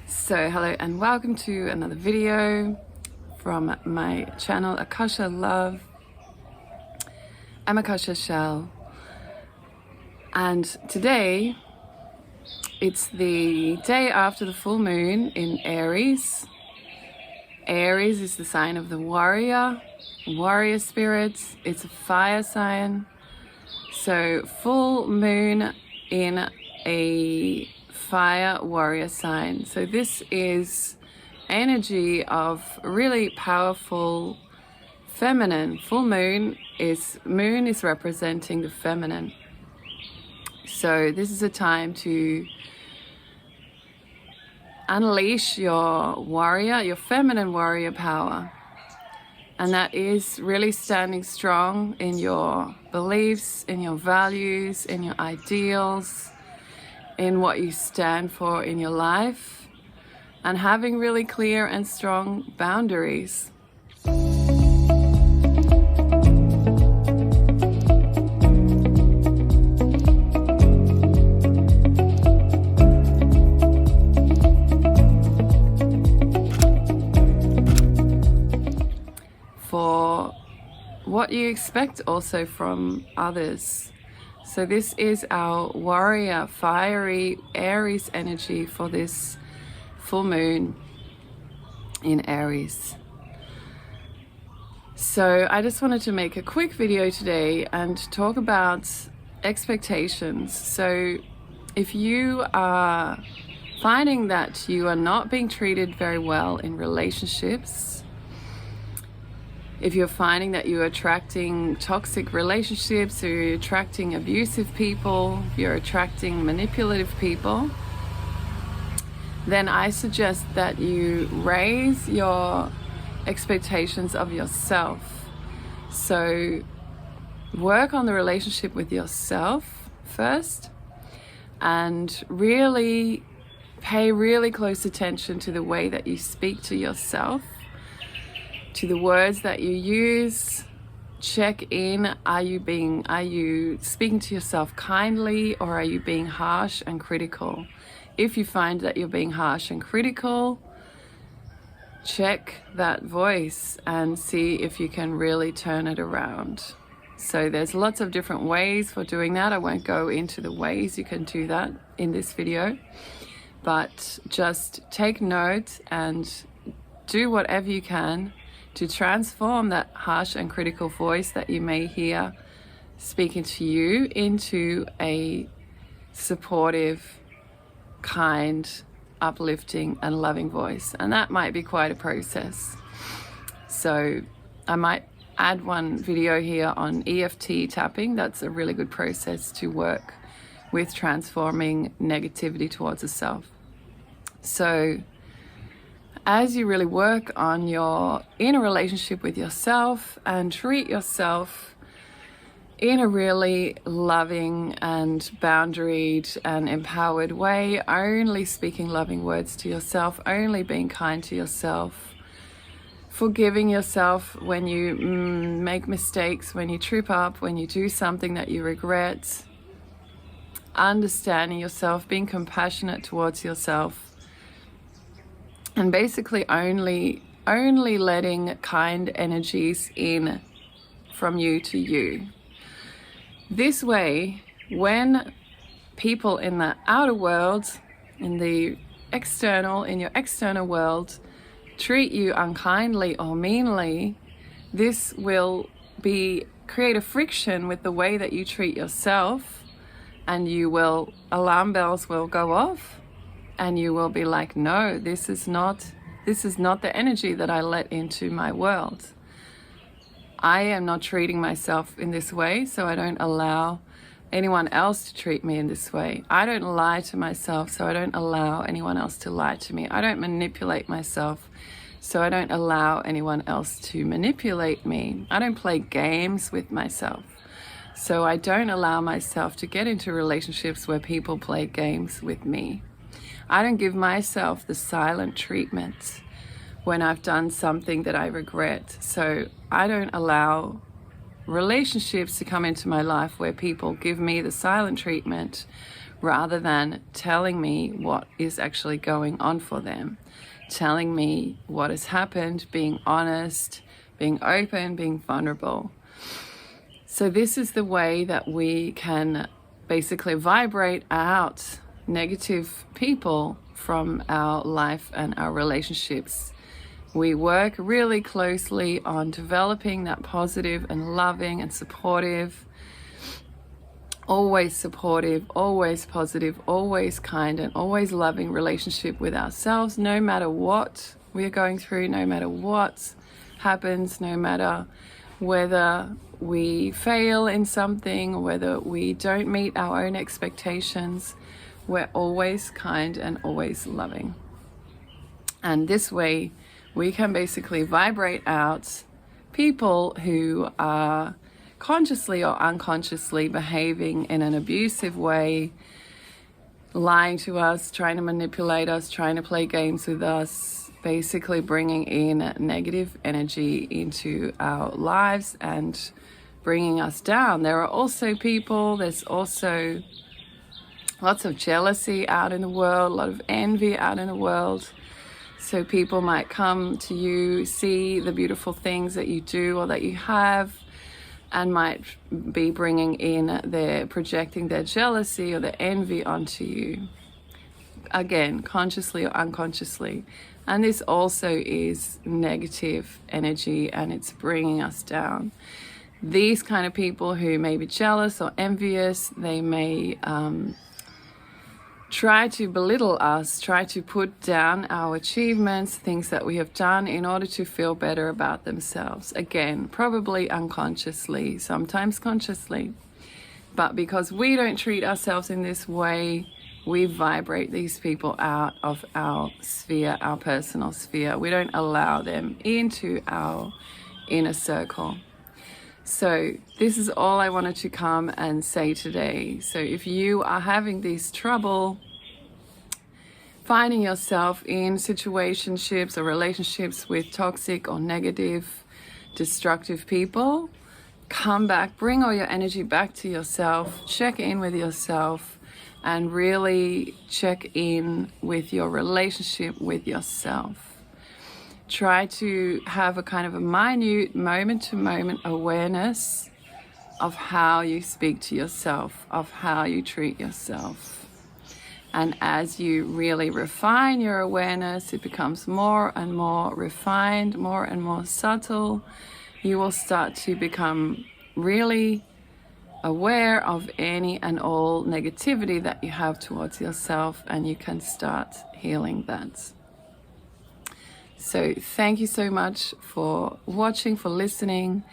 So hello and welcome to another video from my channel Akasha Love. I'm Akasha Shell, and today it's the day after the full moon in Aries. Aries is the sign of the warrior spirit. It's a fire sign. So full moon in a fire warrior sign. So this is energy of really powerful feminine. Full moon is representing the feminine. So this is a time to unleash your feminine warrior power. And that is really standing strong in your beliefs, in your values, in your ideals, in what you stand for in your life, and having really clear and strong boundaries. For what you expect also from others. So this is our warrior, fiery Aries energy for this full moon in Aries. So I just wanted to make a quick video today and talk about expectations. So if you are finding that you are not being treated very well in relationships, if you're finding that you're attracting toxic relationships, or you're attracting abusive people, you're attracting manipulative people, then I suggest that you raise your expectations of yourself. So work on the relationship with yourself first, and really pay really close attention to the way that you speak to yourself, to the words that you use. Check in, are you speaking to yourself kindly, or are you being harsh and critical? If you find that you're being harsh and critical, check that voice and see if you can really turn it around. So there's lots of different ways for doing that. I won't go into the ways you can do that in this video, but just take note and do whatever you can to transform that harsh and critical voice that you may hear speaking to you into a supportive, kind, uplifting and loving voice. And that might be quite a process. So I might add one video here on EFT tapping. That's a really good process to work with transforming negativity towards a self. So as you really work on your inner relationship with yourself and treat yourself in a really loving and boundaried and empowered way, only speaking loving words to yourself, only being kind to yourself, forgiving yourself when you make mistakes, when you trip up, when you do something that you regret, understanding yourself, being compassionate towards yourself, and basically only letting kind energies in from you to you. This way, when people in the outer world, in your external world, treat you unkindly or meanly, this will create a friction with the way that you treat yourself, and alarm bells will go off. And you will be like, no, this is not the energy that I let into my world. I am not treating myself in this way, so I don't allow anyone else to treat me in this way. I don't lie to myself, so I don't allow anyone else to lie to me. I don't manipulate myself, so I don't allow anyone else to manipulate me. I don't play games with myself, so I don't allow myself to get into relationships where people play games with me. I don't give myself the silent treatment when I've done something that I regret. So I don't allow relationships to come into my life where people give me the silent treatment, rather than telling me what is actually going on for them, telling me what has happened, being honest, being open, being vulnerable. So this is the way that we can basically vibrate out negative people from our life and our relationships. We work really closely on developing that positive and loving and supportive, always positive, always kind, and always loving relationship with ourselves, no matter what we are going through, no matter what happens, no matter whether we fail in something, whether we don't meet our own expectations. We're always kind and always loving. And this way we can basically vibrate out people who are consciously or unconsciously behaving in an abusive way, lying to us, trying to manipulate us, trying to play games with us, basically bringing in negative energy into our lives and bringing us down. There are also people, there's also lots of jealousy out in the world, a lot of envy out in the world. So people might come to you, see the beautiful things that you do or that you have, and might be projecting their jealousy or their envy onto you. Again, consciously or unconsciously. And this also is negative energy, and it's bringing us down. These kind of people who may be jealous or envious, they may try to belittle us, try to put down our achievements, things that we have done in order to feel better about themselves. Again, probably unconsciously, sometimes consciously. But because we don't treat ourselves in this way, we vibrate these people out of our sphere, our personal sphere. We don't allow them into our inner circle. So this is all I wanted to come and say today. So if you are having this trouble finding yourself in situationships or relationships with toxic or negative, destructive people, come back, bring all your energy back to yourself, check in with yourself, and really check in with your relationship with yourself. Try to have a kind of a minute moment-to-moment awareness of how you speak to yourself, of how you treat yourself. And as you really refine your awareness, it becomes more and more refined, more and more subtle. You will start to become really aware of any and all negativity that you have towards yourself, and you can start healing that. So thank you so much for watching, for listening.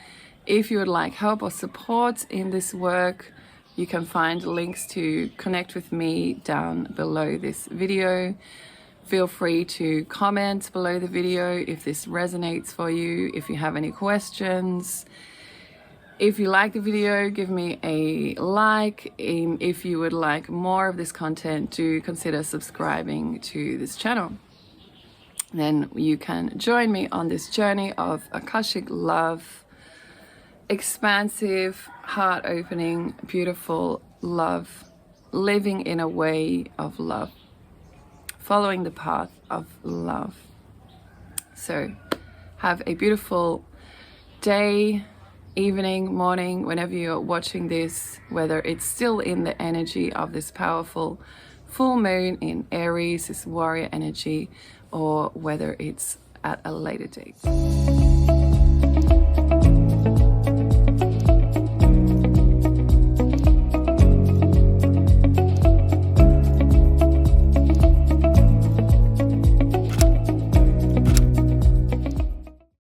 If you would like help or support in this work, you can find links to connect with me down below this video. Feel free to comment below the video if this resonates for you, if you have any questions. If you like the video, give me a like. If you would like more of this content, do consider subscribing to this channel. Then you can join me on this journey of Akashic love, expansive, heart-opening, beautiful love, living in a way of love, following the path of love. So have a beautiful day, evening, morning, whenever you're watching this, whether it's still in the energy of this powerful full moon in Aries, this warrior energy, or whether it's at a later date.